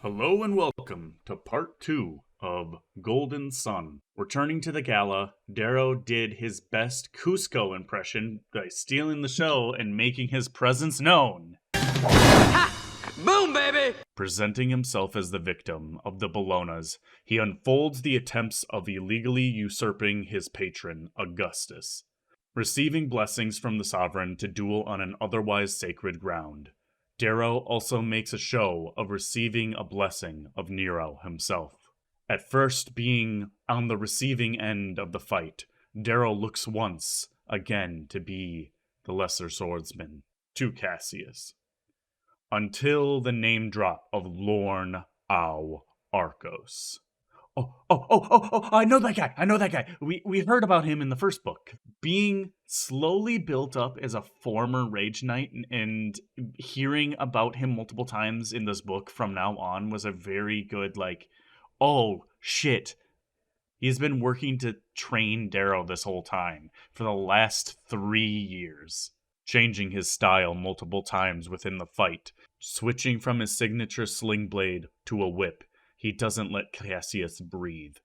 Hello and welcome to part 2 of Golden Sun. Returning to the gala, Darrow did his best Cusco impression by stealing the show and making his presence known. Boom, baby! Presenting himself as the victim of the Bolognas, he unfolds the attempts of illegally usurping his patron, Augustus, receiving blessings from the sovereign to duel on an otherwise sacred ground. Darrow also makes a show of receiving a blessing of Nero himself. At first being on the receiving end of the fight, Darrow looks once again to be the lesser swordsman to Cassius, until the name drop of Lorne Au Arcos. Oh, I know that guy. We heard about him in the first book. Being slowly built up as a former Rage Knight and hearing about him multiple times in this book from now on was a very good, oh, shit. He's been working to train Darrow this whole time for the last 3 years, changing his style multiple times within the fight, switching from his signature sling blade to a whip. He doesn't let Cassius breathe.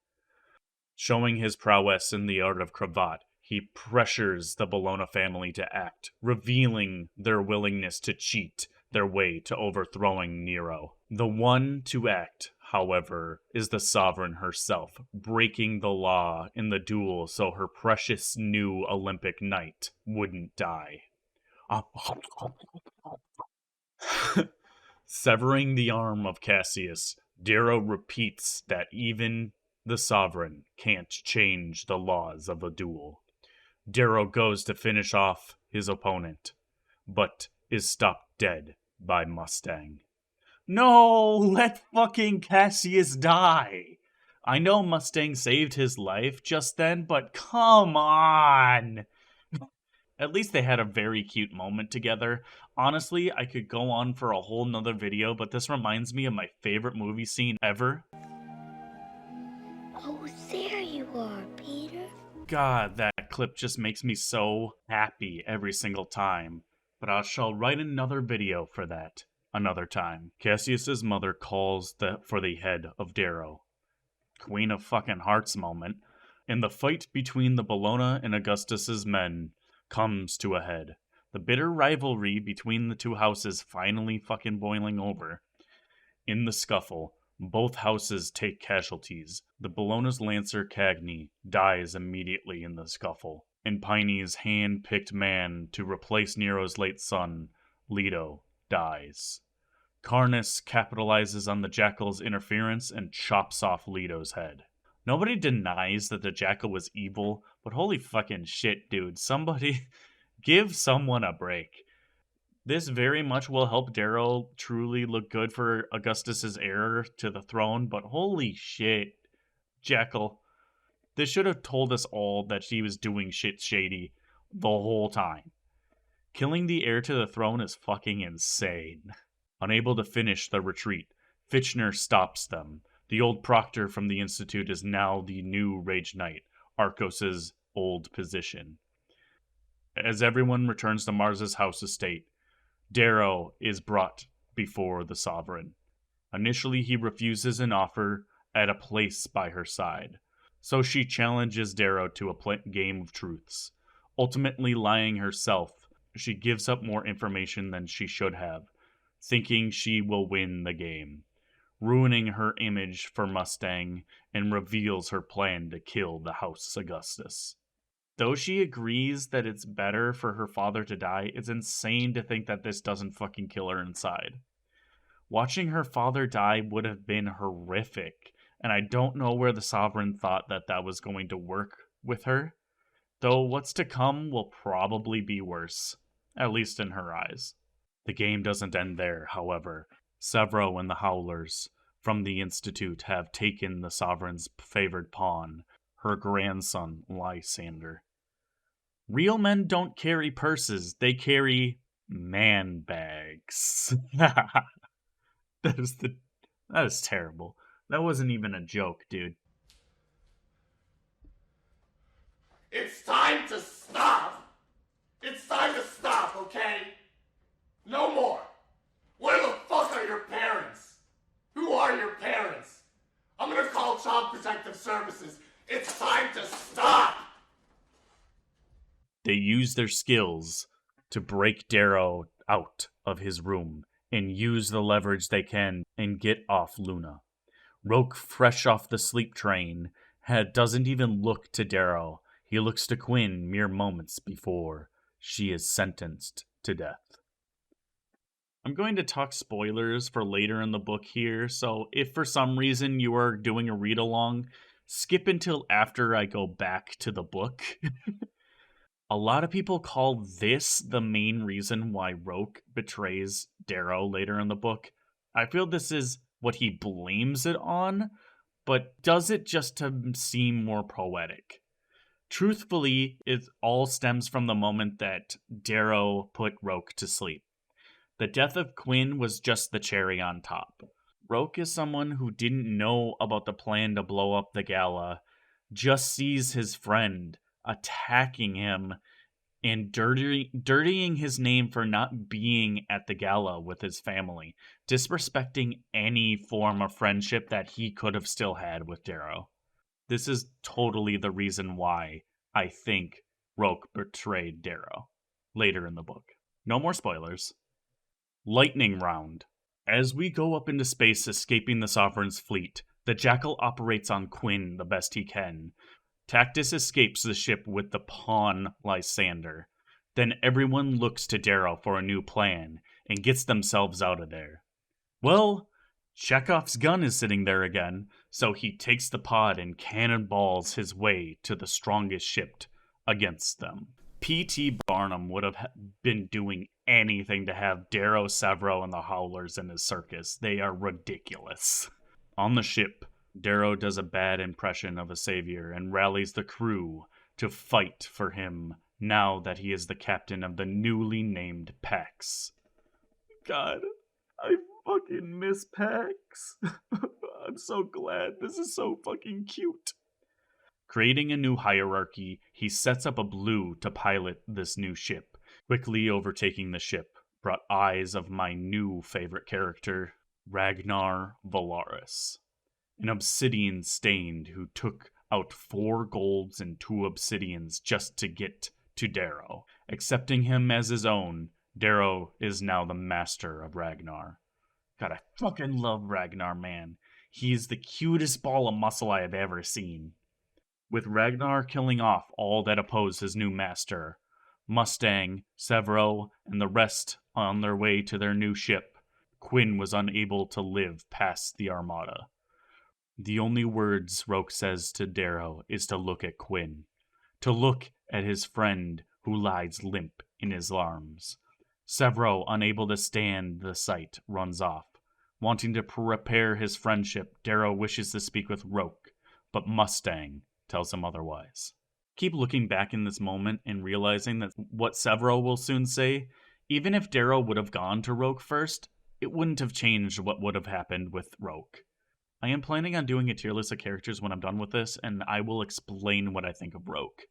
Showing his prowess in the art of cravat, he pressures the Bologna family to act, revealing their willingness to cheat their way to overthrowing Nero. The one to act, however, is the sovereign herself, breaking the law in the duel so her precious new Olympic knight wouldn't die. Severing the arm of Cassius, Darrow repeats that even the sovereign can't change the laws of a duel. Darrow goes to finish off his opponent, but is stopped dead by Mustang. No, let fucking Cassius die! I know Mustang saved his life just then, but come on! At least they had a very cute moment together. Honestly, I could go on for a whole nother video, but this reminds me of my favorite movie scene ever. Oh, there you are, Peter. God, that clip just makes me so happy every single time. But I shall write another video for that another time. Cassius's mother calls for the head of Darrow. Queen of fucking Hearts moment. And the fight between the Bologna and Augustus's men comes to a head. The bitter rivalry between the two houses finally fucking boiling over. In the scuffle, both houses take casualties. The Bologna's lancer Cagni dies immediately in the scuffle, and Pine's hand-picked man to replace Nero's late son, Leto, dies. Carnus capitalizes on the Jackal's interference and chops off Leto's head. Nobody denies that the Jackal was evil, but holy fucking shit, dude. Somebody give someone a break. This very much will help Darrow truly look good for Augustus's heir to the throne, but holy shit, Jackal. This should have told us all that she was doing shit shady the whole time. Killing the heir to the throne is fucking insane. Unable to finish the retreat, Fitchner stops them. The old proctor from the Institute is now the new Rage Knight, Arcos's old position. As everyone returns to Mars's house estate, Darrow is brought before the sovereign. Initially, he refuses an offer at a place by her side, so she challenges Darrow to a game of truths. Ultimately lying herself, she gives up more information than she should have, thinking she will win the game, ruining her image for Mustang, and reveals her plan to kill the House Augustus. Though she agrees that it's better for her father to die, it's insane to think that this doesn't fucking kill her inside. Watching her father die would have been horrific, and I don't know where the Sovereign thought that that was going to work with her, though what's to come will probably be worse, at least in her eyes. The game doesn't end there, however. Severo and the Howlers from the Institute have taken the Sovereign's favored pawn, her grandson, Lysander. Real men don't carry purses, they carry man bags. That is terrible. That wasn't even a joke, dude. It's time to stop! It's time to stop, okay? No more! Where the fuck are your parents? Who are Child Protective Services. It's time to stop! They use their skills to break Darrow out of his room and use the leverage they can and get off Luna. Roke, fresh off the sleep train, doesn't even look to Darrow. He looks to Quinn mere moments before she is sentenced to death. I'm going to talk spoilers for later in the book here, so if for some reason you are doing a read-along, skip until after I go back to the book. A lot of people call this the main reason why Roke betrays Darrow later in the book. I feel this is what he blames it on, but does it just to seem more poetic. Truthfully, it all stems from the moment that Darrow put Roke to sleep. The death of Quinn was just the cherry on top. Roke is someone who didn't know about the plan to blow up the gala, just sees his friend attacking him and dirtying his name for not being at the gala with his family, disrespecting any form of friendship that he could have still had with Darrow. This is totally the reason why I think Roke betrayed Darrow later in the book. No more spoilers. Lightning round. As we go up into space escaping the Sovereign's fleet, the Jackal operates on Quinn the best he can. Tactus escapes the ship with the pawn Lysander. Then everyone looks to Darrow for a new plan and gets themselves out of there. Well, Chekhov's gun is sitting there again, so he takes the pod and cannonballs his way to the strongest ship against them. P.T. Barnum would have been doing anything to have Darrow, Severo, and the Howlers in his circus. They are ridiculous. On the ship, Darrow does a bad impression of a savior and rallies the crew to fight for him now that he is the captain of the newly named Pax. God, I fucking miss Pax. I'm so glad. This is so fucking cute. Creating a new hierarchy, he sets up a blue to pilot this new ship. Quickly overtaking the ship brought eyes of my new favorite character, Ragnar Valaris, an obsidian stained who took out 4 golds and 2 obsidians just to get to Darrow. Accepting him as his own, Darrow is now the master of Ragnar. God, I fucking love Ragnar, man. He's the cutest ball of muscle I have ever seen. With Ragnar killing off all that oppose his new master, Mustang, Severo, and the rest on their way to their new ship, Quinn was unable to live past the Armada. The only words Roke says to Darrow is to look at Quinn, to look at his friend who lies limp in his arms. Severo, unable to stand the sight, runs off. Wanting to repair his friendship, Darrow wishes to speak with Roke, but Mustang tells him otherwise. Keep looking back in this moment and realizing that what Severo will soon say, even if Darrow would have gone to Roke first, it wouldn't have changed what would have happened with Roke. I am planning on doing a tier list of characters when I'm done with this, and I will explain what I think of Roke.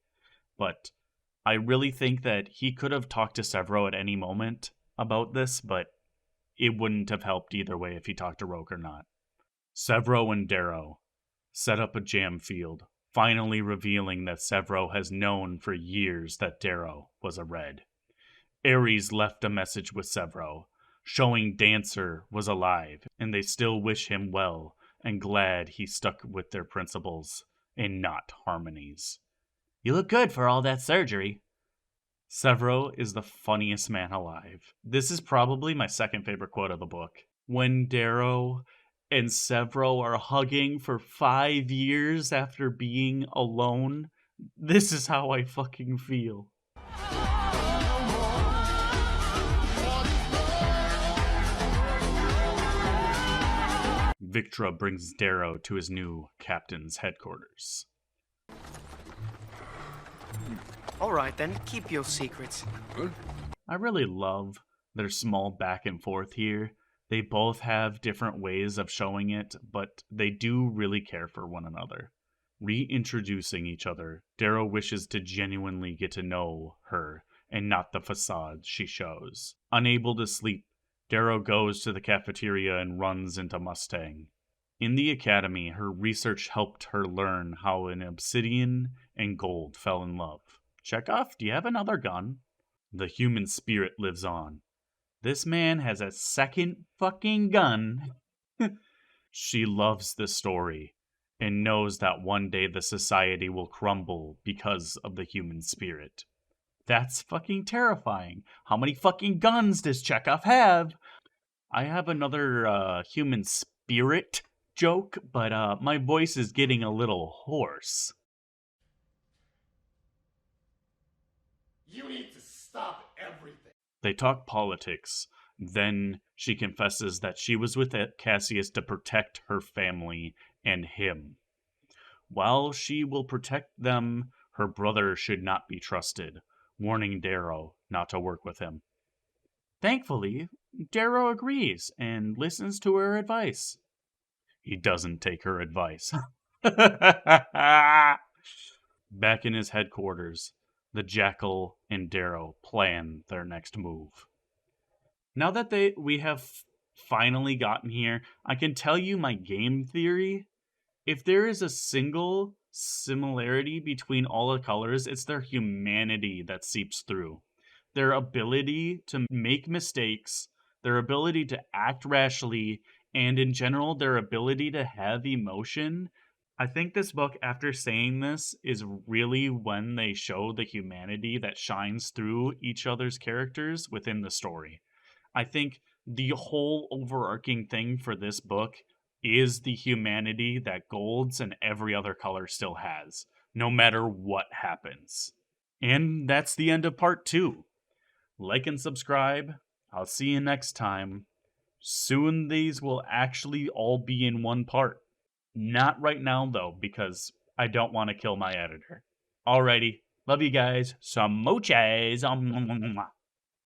But I really think that he could have talked to Severo at any moment about this, but it wouldn't have helped either way if he talked to Roke or not. Severo and Darrow set up a jam field, finally revealing that Severo has known for years that Darrow was a Red. Ares left a message with Severo, showing Dancer was alive, and they still wish him well, and glad he stuck with their principles and not harmonies. You look good for all that surgery. Severo is the funniest man alive. This is probably my second favorite quote of the book. When Darrow and Severo are hugging for 5 years after being alone, this is how I fucking feel. Victra brings Darrow to his new captain's headquarters. All right, then, keep your secrets. I really love their small back and forth here. They both have different ways of showing it, but they do really care for one another. Reintroducing each other, Darrow wishes to genuinely get to know her and not the facade she shows. Unable to sleep, Darrow goes to the cafeteria and runs into Mustang. In the academy, her research helped her learn how an obsidian and gold fell in love. Chekhov, do you have another gun? The human spirit lives on. This man has a second fucking gun. She loves the story and knows that one day the society will crumble because of the human spirit. That's fucking terrifying. How many fucking guns does Chekhov have? I have another human spirit joke, but my voice is getting a little hoarse. You need to stop everything. They talk politics. Then she confesses that she was with Cassius to protect her family and him. While she will protect them, her brother should not be trusted, warning Darrow not to work with him. Thankfully, Darrow agrees and listens to her advice. He doesn't take her advice. Back in his headquarters, the Jackal and Darrow plan their next move. Now that we have finally gotten here, I can tell you my game theory. If there is a single similarity between all the colors, it's their humanity that seeps through. Their ability to make mistakes, their ability to act rashly, and in general, their ability to have emotion. I think this book, after saying this, is really when they show the humanity that shines through each other's characters within the story. I think the whole overarching thing for this book is the humanity that Golds and every other color still has, no matter what happens. And that's the end of part 2. Like and subscribe. I'll see you next time. Soon these will actually all be in one part. Not right now, though, because I don't want to kill my editor. Alrighty. Love you guys. Some moches.